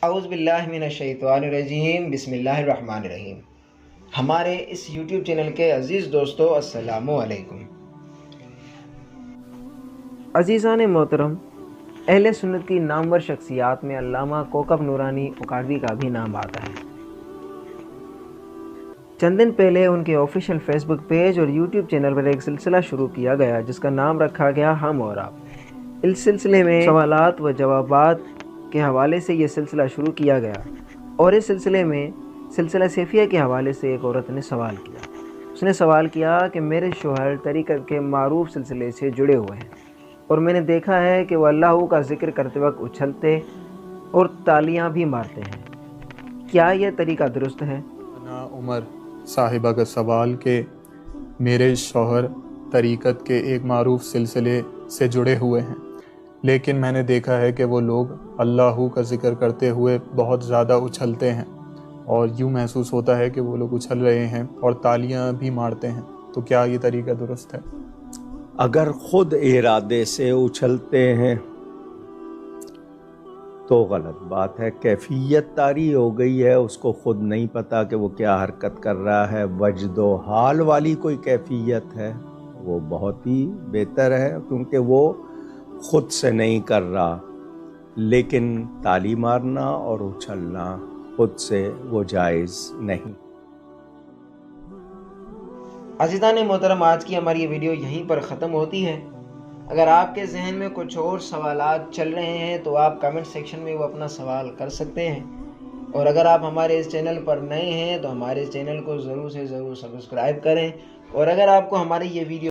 اعوذ باللہ من الشیطان الرجیم، بسم اللہ الرحمن الرحیم۔ ہمارے اس یوٹیوب چینل کے عزیز دوستو، السلام علیکم۔ عزیزان محترم، اہل سنت کی نامور شخصیات میں علامہ کوکب نورانی اکاڑوی کا بھی نام آتا ہے۔ چند دن پہلے ان کے آفیشیل فیس بک پیج اور یوٹیوب چینل پر ایک سلسلہ شروع کیا گیا جس کا نام رکھا گیا ہم اور آپ۔ اس سلسلے میں سوالات و جوابات کے حوالے سے یہ سلسلہ شروع کیا گیا، اور اس سلسلے میں سلسلہ سیفیہ کے حوالے سے ایک عورت نے سوال کیا۔ اس نے سوال کیا کہ میرے شوہر طریقت کے معروف سلسلے سے جڑے ہوئے ہیں، اور میں نے دیکھا ہے کہ وہ اللہ کا ذکر کرتے وقت اچھلتے اور تالیاں بھی مارتے ہیں، کیا یہ طریقہ درست ہے؟ عمر صاحبہ کا سوال کہ میرے شوہر طریقت کے ایک معروف سلسلے سے جڑے ہوئے ہیں، لیکن میں نے دیکھا ہے کہ وہ لوگ اللہ کا ذکر کرتے ہوئے بہت زیادہ اچھلتے ہیں، اور یوں محسوس ہوتا ہے کہ وہ لوگ اچھل رہے ہیں اور تالیاں بھی مارتے ہیں، تو کیا یہ طریقہ درست ہے؟ اگر خود ارادے سے اچھلتے ہیں تو غلط بات ہے، کیفیت طاری ہو گئی ہے، اس کو خود نہیں پتا کہ وہ کیا حرکت کر رہا ہے۔ وجد و حال والی کوئی کیفیت ہے وہ بہت ہی بہتر ہے، کیونکہ وہ خود سے نہیں کر رہا، لیکن تالی مارنا اور اچھلنا خود سے وہ جائز نہیں۔ عزیزان محترم، آج کی ہماری یہ ویڈیو یہیں پر ختم ہوتی ہے۔ اگر آپ کے ذہن میں کچھ اور سوالات چل رہے ہیں تو آپ کمنٹ سیکشن میں وہ اپنا سوال کر سکتے ہیں، اور اگر آپ ہمارے اس چینل پر نئے ہیں تو ہمارے اس چینل کو ضرور سے ضرور سبسکرائب کریں، اور اگر آپ کو ہماری یہ ویڈیو